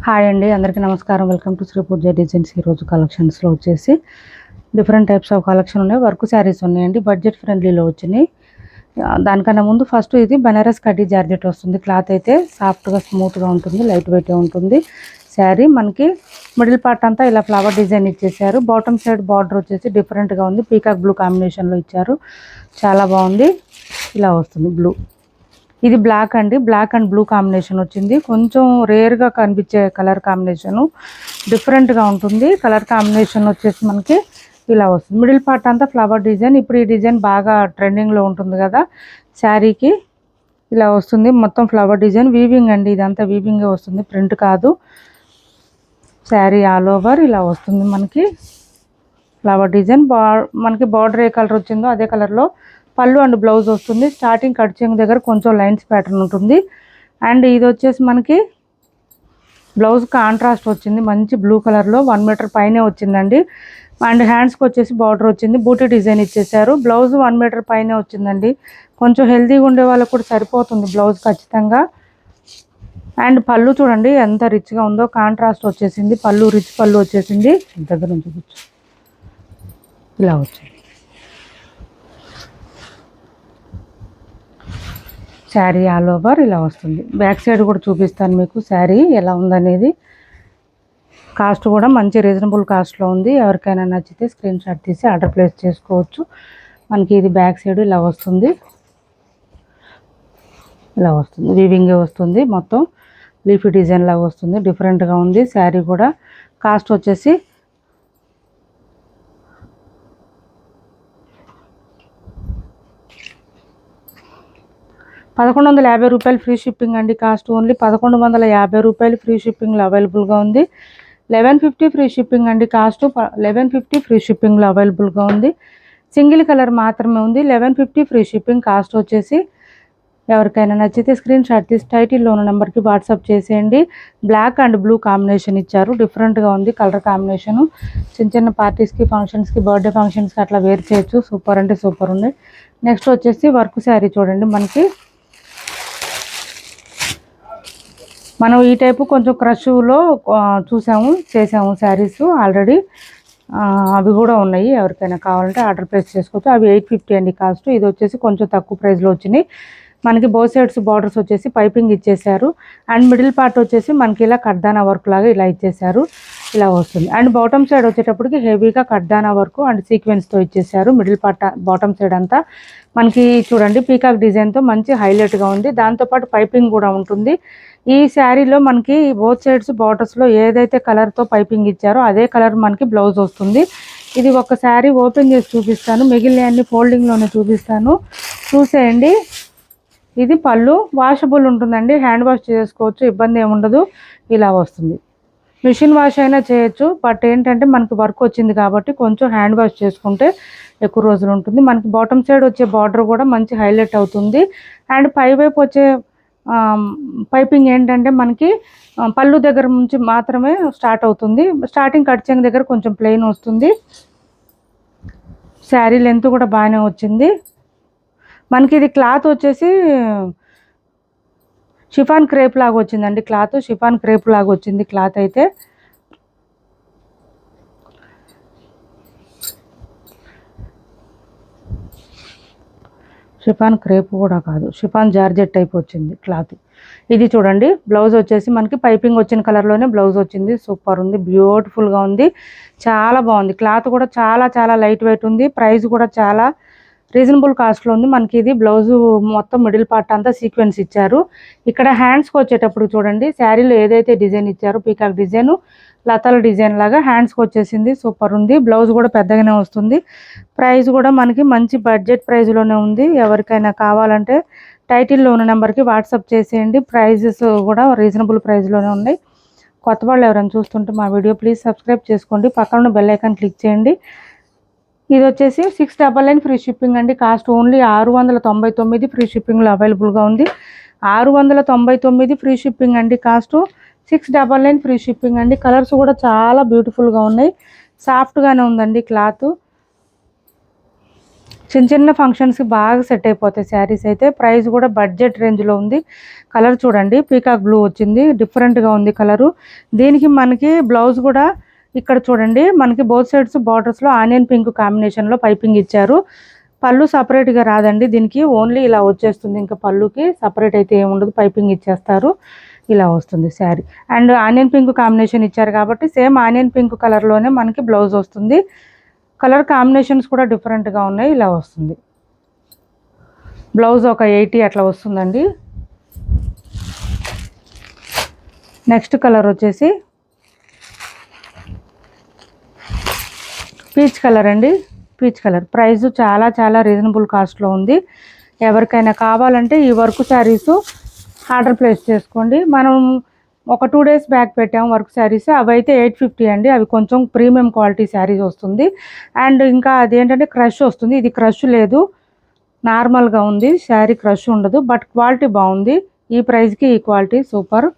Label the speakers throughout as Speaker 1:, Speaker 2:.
Speaker 1: Hi అండి, అందరికీ నమస్కారం. Welcome to Shri Pooja designs. ఈరోజు కలెక్షన్స్లో వచ్చేసి డిఫరెంట్ టైప్స్ ఆఫ్ కలెక్షన్ ఉన్నాయి. వర్క్ శారీస్ ఉన్నాయండి, బడ్జెట్ ఫ్రెండ్లీలో వచ్చినాయి. దానికన్నా ముందు ఫస్ట్ ఇది బనారస్ కడ్డీ జార్జెట్ వస్తుంది. క్లాత్ అయితే సాఫ్ట్గా స్మూత్గా ఉంటుంది, లైట్ వెయిట్ ఉంటుంది. శారీ మనకి మిడిల్ పార్ట్ అంతా ఇలా ఫ్లవర్ డిజైన్ ఇచ్చేసారు. బాటమ్ సైడ్ బార్డర్ వచ్చేసి డిఫరెంట్గా ఉంది, పీకాక్ బ్లూ కాంబినేషన్లో ఇచ్చారు. చాలా బాగుంది. ఇలా వస్తుంది బ్లూ. ఇది బ్లాక్ అండి, బ్లాక్ అండ్ బ్లూ కాంబినేషన్ వచ్చింది. కొంచెం రేర్గా కనిపించే కలర్ కాంబినేషను, డిఫరెంట్గా ఉంటుంది. కలర్ కాంబినేషన్ వచ్చేసి మనకి ఇలా వస్తుంది. మిడిల్ పార్ట్ అంతా ఫ్లవర్ డిజైన్. ఇప్పుడు ఈ డిజైన్ బాగా ట్రెండింగ్లో ఉంటుంది కదా శారీకి. ఇలా వస్తుంది మొత్తం ఫ్లవర్ డిజైన్. వీవింగ్ అండి, ఇదంతా వీవింగే వస్తుంది, ప్రింట్ కాదు. శారీ ఆల్ ఓవర్ ఇలా వస్తుంది మనకి ఫ్లవర్ డిజైన్. మనకి బార్డర్ ఏ కలర్ వచ్చిందో అదే కలర్లో పళ్ళు అండ్ బ్లౌజ్ వస్తుంది. స్టార్టింగ్ కట్ చెంగు దగ్గర కొంచెం లైన్స్ ప్యాటర్న్ ఉంటుంది. అండ్ ఇది వచ్చేసి మనకి బ్లౌజ్ కాంట్రాస్ట్ వచ్చింది, మంచి బ్లూ కలర్లో 1 మీటర్ పైనే వచ్చిందండి. అండ్ హ్యాండ్స్కి వచ్చేసి బార్డర్ వచ్చింది, బూటీ డిజైన్ ఇచ్చేసారు. బ్లౌజ్ 1 మీటర్ పైనే వచ్చిందండి. కొంచెం హెల్తీగా ఉండే వాళ్ళకు కూడా సరిపోతుంది బ్లౌజ్ ఖచ్చితంగా. అండ్ పళ్ళు చూడండి ఎంత రిచ్గా ఉందో, కాంట్రాస్ట్ వచ్చేసింది పళ్ళు, రిచ్ పళ్ళు వచ్చేసింది. దగ్గర నుంచి కూర్చో, ఇలా వచ్చింది. శారీ ఆల్ ఓవర్ ఇలా వస్తుంది. బ్యాక్ సైడ్ కూడా చూపిస్తాను మీకు శారీ ఎలా ఉందనేది. కాస్ట్ కూడా మంచి రీజనబుల్ కాస్ట్లో ఉంది. ఎవరికైనా నచ్చితే స్క్రీన్ షాట్ తీసి ఆర్డర్ ప్లేస్ చేసుకోవచ్చు. మనకి ఇది బ్యాక్ సైడ్ ఇలా వస్తుంది, ఇలా వస్తుంది. వీవింగే వస్తుంది, మొత్తం లీఫీ డిజైన్ లాగా వస్తుంది, డిఫరెంట్గా ఉంది శారీ కూడా. కాస్ట్ వచ్చేసి 1150 రూపాయలు ఫ్రీ షిప్పింగ్ అండి. కాస్ట్ ఓన్లీ 1150 రూపాయలు ఫ్రీ షిప్పింగ్లో అవైలబుల్గా ఉంది. 1150 ఫ్రీ షిప్పింగ్ అండి. కాస్ట్ 1150 ఫ్రీ షిప్పింగ్లో అవైలబుల్గా ఉంది. సింగిల్ కలర్ మాత్రమే ఉంది. 1150 ఫ్రీ షిప్పింగ్. కాస్ట్ వచ్చేసి ఎవరికైనా నచ్చితే స్క్రీన్ షాట్ తీసి టైటిల్లో ఉన్న నెంబర్కి వాట్సాప్ చేసేయండి. బ్లాక్ అండ్ బ్లూ కాంబినేషన్ ఇచ్చారు, డిఫరెంట్గా ఉంది కలర్ కాంబినేషను. చిన్న చిన్న పార్టీస్కి, ఫంక్షన్స్కి, బర్త్డే ఫంక్షన్స్కి అట్లా వేర్ చేయొచ్చు. సూపర్ అంటే సూపర్ ఉంది. నెక్స్ట్ వచ్చేసి వర్క్ శారీ చూడండి. మనకి మనం ఈ టైపు కొంచెం క్రష్లో చేసాము శారీస్ ఆల్రెడీ. అవి కూడా ఉన్నాయి, ఎవరికైనా కావాలంటే ఆర్డర్ ప్లేస్ చేసుకోవచ్చు. అవి 850 అండి కాస్ట్. ఇది వచ్చేసి కొంచెం తక్కువ ప్రైస్లో వచ్చినాయి. మనకి బోత్ సైడ్స్ బార్డర్స్ వచ్చేసి పైపింగ్ ఇచ్చేసారు. అండ్ మిడిల్ పార్ట్ వచ్చేసి మనకి ఇలా కడ్దానా వర్క్ లాగా ఇలా ఇచ్చేసారు, ఇలా వస్తుంది. అండ్ బాటమ్ సైడ్ వచ్చేటప్పటికి హెవీగా కడ్దానా వర్క్ అండ్ సీక్వెన్స్తో ఇచ్చేసారు. మిడిల్ పార్ట్ బాటమ్ సైడ్ అంతా మనకి చూడండి పీకాక్ డిజైన్తో మంచి హైలైట్గా ఉంది. దాంతోపాటు పైపింగ్ కూడా ఉంటుంది. ఈ శారీలో మనకి బోత్ సైడ్స్ బార్డర్స్లో ఏదైతే కలర్తో పైపింగ్ ఇచ్చారో అదే కలర్ మనకి బ్లౌజ్ వస్తుంది. ఇది ఒక శారీ ఓపెన్ చేసి చూపిస్తాను, మిగిలిన అన్ని ఫోల్డింగ్లోనే చూపిస్తాను, చూసేయండి. ఇది పళ్ళు. వాషబుల్ ఉంటుందండి, హ్యాండ్ వాష్ చేసుకోవచ్చు, ఇబ్బంది ఏముండదు. ఇలా వస్తుంది. మిషన్ వాష్ అయినా చేయొచ్చు, బట్ ఏంటంటే మనకి వర్క్ వచ్చింది కాబట్టి కొంచెం హ్యాండ్ వాష్ చేసుకుంటే ఎక్కువ రోజులు ఉంటుంది. మనకి బాటమ్ సైడ్ వచ్చే బార్డర్ కూడా మంచి హైలైట్ అవుతుంది. అండ్ పైవైపు వచ్చే పైపింగ్ ఏంటంటే మనకి పళ్ళు దగ్గర నుంచి మాత్రమే స్టార్ట్ అవుతుంది. స్టార్టింగ్ కట్ చెంగు దగ్గర కొంచెం ప్లెయిన్ వస్తుంది. శారీ లెంత్ కూడా బాగానే వచ్చింది. మనకి ఇది క్లాత్ వచ్చేసి షిఫాన్ క్రేప్ లాగా వచ్చిందండి. క్లాత్ షిఫాన్ క్రేప్ లాగా వచ్చింది క్లాత్ అయితే. షిఫాన్ క్రేప్ కూడా కాదు, షిఫాన్ జార్జెట్ టైప్ వచ్చింది క్లాత్. ఇది చూడండి బ్లౌజ్ వచ్చేసి మనకి పైపింగ్ వచ్చిన కలర్లోనే బ్లౌజ్ వచ్చింది. సూపర్ ఉంది, బ్యూటిఫుల్గా ఉంది, చాలా బాగుంది. క్లాత్ కూడా చాలా చాలా లైట్ వెయిట్ ఉంది. ప్రైస్ కూడా చాలా రీజనబుల్ కాస్ట్లో ఉంది. మనకి ఇది బ్లౌజు మొత్తం మిడిల్ పార్ట్ అంతా సీక్వెన్స్ ఇచ్చారు. ఇక్కడ హ్యాండ్స్కి వచ్చేటప్పుడు చూడండి శారీలో ఏదైతే డిజైన్ ఇచ్చారో పీకాక్ డిజైన్, లతల డిజైన్ లాగా హ్యాండ్స్కి వచ్చేసింది. సూపర్ ఉంది. బ్లౌజ్ కూడా పెద్దగానే వస్తుంది. ప్రైస్ కూడా మనకి మంచి బడ్జెట్ ప్రైస్లోనే ఉంది. ఎవరికైనా కావాలంటే టైటిల్లో ఉన్న నెంబర్కి వాట్సాప్ చేసేయండి. ప్రైజెస్ కూడా రీజనబుల్ ప్రైస్లోనే ఉన్నాయి. కొత్త వాళ్ళు ఎవరైనా చూస్తుంటే మా వీడియో ప్లీజ్ సబ్స్క్రైబ్ చేసుకోండి, పక్కన బెల్ ఐకాన్ క్లిక్ చేయండి. ఇది వచ్చేసి 699 ఫ్రీ షిప్పింగ్ అండి. కాస్ట్ ఓన్లీ 699 ఫ్రీ షిప్పింగ్లో అవైలబుల్గా ఉంది. 699 ఫ్రీ షిప్పింగ్ అండి. కాస్ట్ 699 ఫ్రీ షిప్పింగ్ అండి. కలర్స్ కూడా చాలా బ్యూటిఫుల్గా ఉన్నాయి, సాఫ్ట్గానే ఉందండి క్లాత్. చిన్న చిన్న ఫంక్షన్స్కి బాగా సెట్ అయిపోతాయి శారీస్ అయితే. ప్రైస్ కూడా బడ్జెట్ రేంజ్లో ఉంది. కలర్ చూడండి పీకాక్ బ్లూ వచ్చింది, డిఫరెంట్గా ఉంది కలరు. దీనికి మనకి బ్లౌజ్ కూడా ఇక్కడ చూడండి మనకి బోత్ సైడ్స్ బార్డర్స్లో ఆనియన్ పింక్ కాంబినేషన్లో పైపింగ్ ఇచ్చారు. పళ్ళు సపరేట్గా రాదండి దీనికి, ఓన్లీ ఇలా వచ్చేస్తుంది. ఇంకా పళ్ళుకి సపరేట్ అయితే ఏముండదు, పైపింగ్ ఇచ్చేస్తారు. ఇలా వస్తుంది sari. And onion pink combination ఇచ్చారు కాబట్టి సేమ్ ఆనియన్ పింక్ కలర్లోనే మనకి బ్లౌజ్ వస్తుంది. కలర్ కాంబినేషన్స్ కూడా డిఫరెంట్గా ఉన్నాయి. ఇలా వస్తుంది బ్లౌజ్. ఒక 80 అట్లా వస్తుందండి. నెక్స్ట్ కలర్ వచ్చేసి పీచ్ కలర్ అండి. పీచ్ కలర్ ప్రైస్ చాలా చాలా రీజనబుల్ కాస్ట్లో ఉంది. ఎవరికైనా కావాలంటే ఈ వర్క్ శారీస్ ఆర్డర్ ప్లేస్ చేసుకోండి. మనం ఒక 2 days బ్యాక్ పెట్టాము వర్క్ శారీస్, అవి అయితే 850 అండి. అవి కొంచెం ప్రీమియం క్వాలిటీ శారీస్ వస్తుంది. అండ్ ఇంకా అదేంటంటే క్రష్ వస్తుంది, ఇది క్రష్ లేదు, నార్మల్గా ఉంది శారీ, క్రష్ ఉండదు. బట్ క్వాలిటీ బాగుంది. ఈ ప్రైస్కి ఈ క్వాలిటీ సూపర్.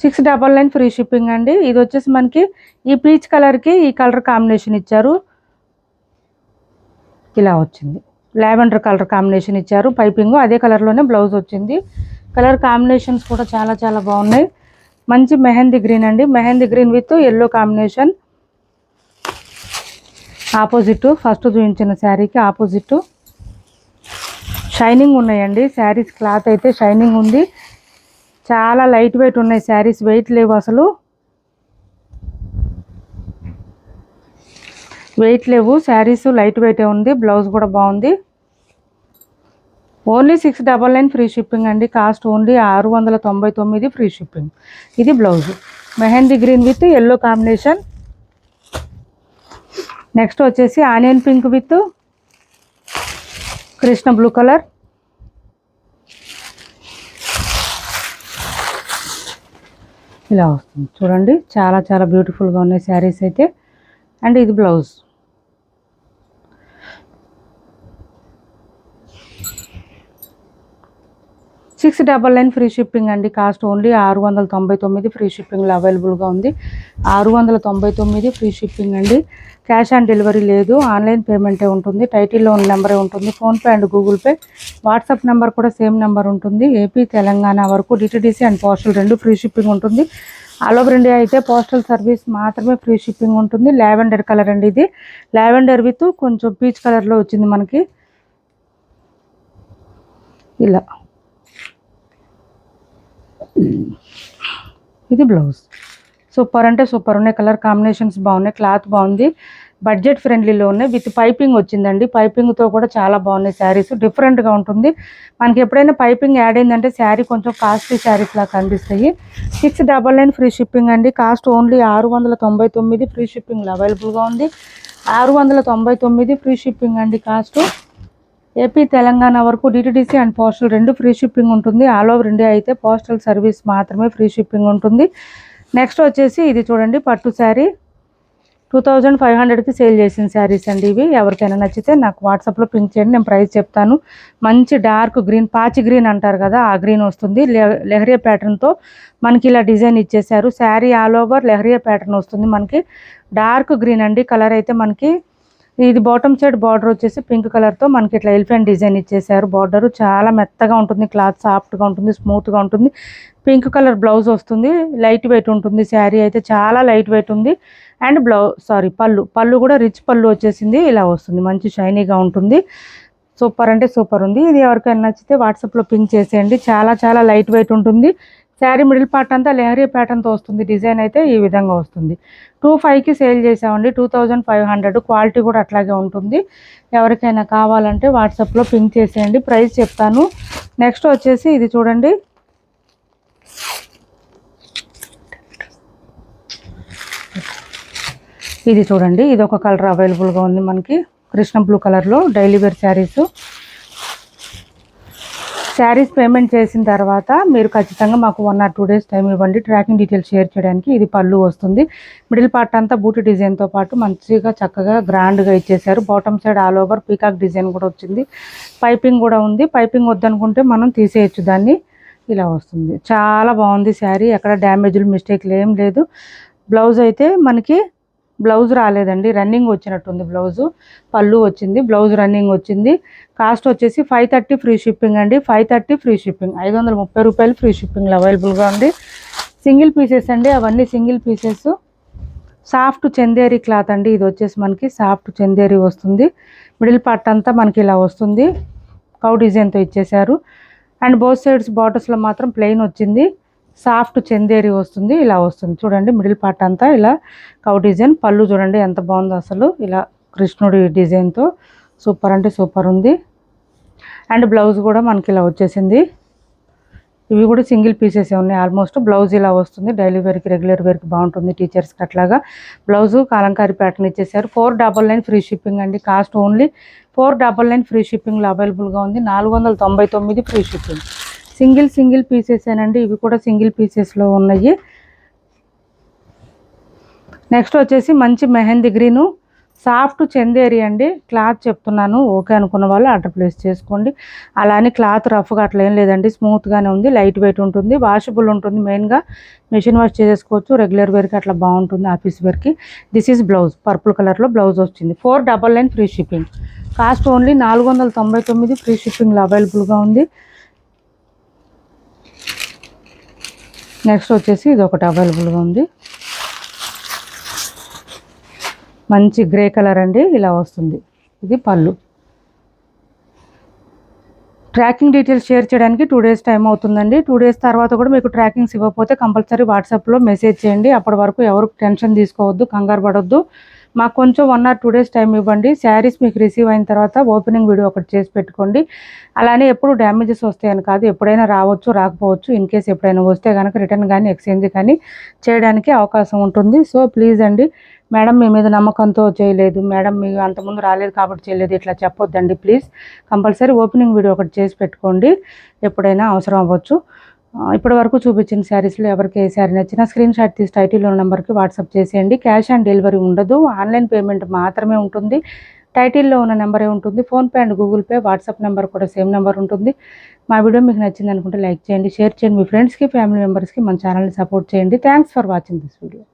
Speaker 1: 699 ఫ్రీ షిప్పింగ్ అండి. ఇది వచ్చేసి మనకి ఈ పీచ్ కలర్కి ఈ కలర్ కాంబినేషన్ ఇచ్చారు. ఇలా వచ్చింది, లావెండర్ కలర్ కాంబినేషన్ ఇచ్చారు. పైపింగ్ అదే కలర్లోనే బ్లౌజ్ వచ్చింది. కలర్ కాంబినేషన్స్ కూడా చాలా చాలా బాగున్నాయి. మంచి మెహందీ గ్రీన్ అండి, mehndi green with yellow combination. Opposite first చూపించిన శారీకి ఆపోజిట్. షైనింగ్ ఉన్నాయండి శారీస్, క్లాత్ అయితే షైనింగ్ ఉంది. చాలా లైట్ వెయిట్ ఉన్నాయి శారీస్, వెయిట్ లేవు అసలు, వెయిట్ లేవు శారీస్, లైట్ వెయిటే ఉంది. బ్లౌజ్ కూడా బాగుంది. ఓన్లీ 699 ఫ్రీ షిప్పింగ్ అండి. Cost only 699 free shipping. ఇది blouse mehndi green with yellow combination. Next వచ్చేసి onion pink with Krishna blue colour. ఇలా వస్తుంది చూడండి, చాలా చాలా బ్యూటిఫుల్గా ఉన్నాయి శారీస్ అయితే. అండ్ ఇది బ్లౌజ్. $699 ఫ్రీ షిప్పింగ్ అండి. కాస్ట్ ఓన్లీ 699 ఫ్రీ షిప్పింగ్లో అవైలబుల్గా ఉంది. 699 ఫ్రీ షిప్పింగ్ అండి. క్యాష్ ఆన్ డెలివరీ లేదు, ఆన్లైన్ పేమెంటే ఉంటుంది. టైటిల్లో ఉన్న నెంబరే ఉంటుంది, PhonePe and Google pay. WhatsApp number కూడా సేమ్ నెంబర్ ఉంటుంది. ఏపీ తెలంగాణ వరకు DTDC and postal 2 free shipping ఉంటుంది. ఆల్ ఓవర్ ఇండియా అయితే పోస్టల్ సర్వీస్ మాత్రమే ఫ్రీ షిప్పింగ్ ఉంటుంది. లావెండర్ కలర్ అండి, ఇది లావెండర్ విత్ కొంచెం పీచ్ కలర్లో వచ్చింది మనకి. ఇలా ఇది బ్లౌజ్. సూపర్ అంటే సూపర్ ఉన్నాయి, కలర్ కాంబినేషన్స్ బాగున్నాయి, క్లాత్ బాగుంది, బడ్జెట్ ఫ్రెండ్లీలో ఉన్నాయి. విత్ పైపింగ్ వచ్చిందండి, పైపింగ్తో కూడా చాలా బాగున్నాయి శారీస్. డిఫరెంట్గా ఉంటుంది మనకి. ఎప్పుడైనా పైపింగ్ యాడ్ అయిందంటే శారీ కొంచెం కాస్ట్లీ శారీస్ లాగా కనిపిస్తాయి. 699 ఫ్రీ షిప్పింగ్ అండి. కాస్ట్ ఓన్లీ 699 ఫ్రీ షిప్పింగ్లో అవైలబుల్గా ఉంది. 699 ఫ్రీ షిప్పింగ్ అండి కాస్ట్. ఏపీ తెలంగాణ వరకు DTDC and postal 2 free shipping ఉంటుంది. ఆల్ ఓవర్ ఇండియా అయితే పోస్టల్ సర్వీస్ మాత్రమే ఫ్రీ షిప్పింగ్ ఉంటుంది. నెక్స్ట్ వచ్చేసి ఇది చూడండి, పట్టు శారీ 2500కి సేల్ చేసిన శారీస్ అండి ఇవి. ఎవరికైనా నచ్చితే నాకు వాట్సాప్లో పింక్ చేయండి, నేను ప్రైస్ చెప్తాను. మంచి డార్క్ గ్రీన్, పాచి గ్రీన్ అంటారు కదా, ఆ గ్రీన్ వస్తుంది. లెహరియా ప్యాటర్న్తో మనకి ఇలా డిజైన్ ఇచ్చేసారు. Sari all over lehariya pattern వస్తుంది మనకి. డార్క్ గ్రీన్ అండి కలర్ అయితే మనకి. ఇది బాటమ్ సైడ్ బార్డర్ వచ్చేసి పింక్ కలర్తో మనకి ఇట్లా ఎలిఫెంట్ డిజైన్ ఇచ్చేసారు. బార్డర్ చాలా మెత్తగా ఉంటుంది, క్లాత్ సాఫ్ట్గా ఉంటుంది, స్మూత్గా ఉంటుంది. పింక్ కలర్ బ్లౌజ్ వస్తుంది, లైట్ వెయిట్ ఉంటుంది శారీ అయితే, చాలా లైట్ వెయిట్ ఉంది. అండ్ పళ్ళు కూడా రిచ్ పళ్ళు వచ్చేసింది. ఇలా వస్తుంది, మంచి షైనీగా ఉంటుంది. సూపర్ అంటే సూపర్ ఉంది. ఇది ఎవరికైనా నచ్చితే వాట్సాప్లో పింక్ చేసేయండి. చాలా చాలా లైట్ వెయిట్ ఉంటుంది శారీ. మిడిల్ పార్ట్ అంతా లెహరియా ప్యాటర్న్తో వస్తుంది. డిజైన్ అయితే ఈ విధంగా వస్తుంది. 2500కి సేల్ చేసామండి. 2500 క్వాలిటీ కూడా అట్లాగే ఉంటుంది. ఎవరికైనా కావాలంటే వాట్సాప్లో పింక్ చేసేయండి, ప్రైస్ చెప్తాను. నెక్స్ట్ వచ్చేసి ఇది చూడండి, ఇది చూడండి, ఇది ఒక కలర్ అవైలబుల్గా ఉంది మనకి, కృష్ణ బ్లూ కలర్లో daily wear saris. Saris payment చేసిన తర్వాత మీరు ఖచ్చితంగా మాకు 1 or 2 days టైం ఇవ్వండి ట్రాకింగ్ డీటెయిల్స్ షేర్ చేయడానికి. ఇది పళ్ళు వస్తుంది. మిడిల్ పార్ట్ అంతా బూటీ డిజైన్తో పాటు మంచిగా చక్కగా గ్రాండ్గా ఇచ్చేసారు. Bottom side all over peacock design కూడా వచ్చింది. పైపింగ్ కూడా ఉంది. పైపింగ్ వద్దనుకుంటే మనం తీసేయచ్చు దాన్ని. ఇలా వస్తుంది, చాలా బాగుంది శారీ. ఎక్కడ డ్యామేజ్లు మిస్టేక్లు ఏం లేదు. బ్లౌజ్ అయితే మనకి బ్లౌజ్ రాలేదండి, రన్నింగ్ వచ్చినట్టుంది బ్లౌజు. పళ్ళు వచ్చింది, బ్లౌజ్ రన్నింగ్ వచ్చింది. కాస్ట్ వచ్చేసి 530 ఫ్రీ షిప్పింగ్ అండి. 530 ఫ్రీ షిప్పింగ్, 530 రూపాయలు ఫ్రీ షిప్పింగ్లో అవైలబుల్గా ఉంది. సింగిల్ పీసెస్ అండి, అవన్నీ single pieces. Soft Chanderi cloth అండి, ఇది వచ్చేసి మనకి సాఫ్ట్ చందేరి వస్తుంది. మిడిల్ పార్ట్ అంతా మనకి ఇలా వస్తుంది, కౌ డిజైన్తో ఇచ్చేసారు. అండ్ బోత్ సైడ్స్ బార్డర్స్లో మాత్రం ప్లెయిన్ వచ్చింది. సాఫ్ట్ చందేరి వస్తుంది, ఇలా వస్తుంది చూడండి. మిడిల్ పార్ట్ అంతా ఇలా కౌ డిజైన్. పళ్ళు చూడండి ఎంత బాగుందో అసలు, ఇలా కృష్ణుడి డిజైన్తో సూపర్ అంటే సూపర్ ఉంది. అండ్ బ్లౌజ్ కూడా మనకి ఇలా వచ్చేసింది. ఇవి కూడా సింగిల్ పీసెస్ ఉన్నాయి ఆల్మోస్ట్. బ్లౌజ్ ఇలా వస్తుంది, డైలీ వేర్కి రెగ్యులర్ వేర్కి బాగుంటుంది, టీచర్స్కి అట్లాగా. బ్లౌజు కాలంకారీ ప్యాటర్న్ ఇచ్చేసారు. 499 ఫ్రీ షిప్పింగ్ అండి. కాస్ట్ ఓన్లీ 499 ఫ్రీ షిప్పింగ్లో అవైలబుల్గా ఉంది. 499 ఫ్రీ షిప్పింగ్. సింగిల్ పీసెసేనండి, ఇవి కూడా సింగిల్ పీసెస్లో ఉన్నాయి. నెక్స్ట్ వచ్చేసి మంచి మెహందీ గ్రీను సాఫ్ట్ చందేరి అండి. క్లాత్ చెప్తున్నాను, ఓకే అనుకున్న వాళ్ళు ఆర్డర్ ప్లేస్ చేసుకోండి. అలానే క్లాత్ రఫ్గా అట్లా ఏం లేదండి, స్మూత్గానే ఉంది, లైట్ వెయిట్ ఉంటుంది, వాషబుల్ ఉంటుంది. మెయిన్గా మెషిన్ వాష్ చేసుకోవచ్చు, రెగ్యులర్ వేర్కి అట్లా బాగుంటుంది, ఆఫీస్ వేర్కి. దిస్ ఈజ్ బ్లౌజ్, పర్పుల్ కలర్లో బ్లౌజ్ వచ్చింది. 499 free shipping. Cost only 499 free షిప్పింగ్లో అవైలబుల్గా ఉంది. నెక్స్ట్ వచ్చేసి ఇది ఒకటి అవైలబుల్గా ఉంది, మంచి గ్రే కలర్ అండి, ఇలా వస్తుంది. ఇది పళ్ళు. ట్రాకింగ్ డీటెయిల్స్ షేర్ చేయడానికి 2 days టైం అవుతుందండి. 2 days తర్వాత కూడా మీకు ట్రాకింగ్స్ ఇవ్వకపోతే కంపల్సరీ వాట్సాప్లో మెసేజ్ చేయండి. అప్పటి వరకు ఎవరు టెన్షన్ తీసుకోవద్దు, కంగారు పడొద్దు. మాకు కొంచెం 1 or 2 days టైం ఇవ్వండి. శారీస్ మీకు రిసీవ్ అయిన తర్వాత ఓపెనింగ్ వీడియో ఒకటి చేసి పెట్టుకోండి. అలానే ఎప్పుడు డ్యామేజెస్ వస్తాయని కాదు, ఎప్పుడైనా రావచ్చు, రాకపోవచ్చు. ఇన్ కేస్ ఎప్పుడైనా వస్తే కనుక రిటర్న్ కానీ ఎక్స్చేంజ్ కానీ చేయడానికి అవకాశం ఉంటుంది. సో ప్లీజ్ అండి, మేడం మీ మీద నమ్మకంతో చేయలేదు, మేడం మీకు అంతకుముందు రాలేదు కాబట్టి చేయలేదు, ఇట్లా చెప్పొద్దండి ప్లీజ్. కంపల్సరీ ఓపెనింగ్ వీడియో ఒకటి చేసి పెట్టుకోండి, ఎప్పుడైనా అవసరం అవ్వచ్చు. ఇప్పటి వరకు చూపించిన శారీస్లో ఎవరికి ఏ శారీ నచ్చినా స్క్రీన్ షాట్ తీసి టైటిల్లో నెంబర్కి వాట్సాప్ చేసేయండి. క్యాష్ ఆన్ డెలివరీ ఉండదు, ఆన్లైన్ పేమెంట్ మాత్రమే ఉంటుంది. టైటిల్లో ఉన్న నెంబరే ఉంటుంది. PhonePe and Google pay, WhatsApp number కూడా సేమ్ నెంబర్ ఉంటుంది. మా వీడియో మీకు నచ్చింది అనుకుంటే లైక్ చేయండి, షేర్ చేయండి, మీ ఫ్రెండ్స్కి ఫ్యామిలీ మెంబర్స్కి మన ఛానల్ని సపోర్ట్ చేయండి. Thanks for watching this video.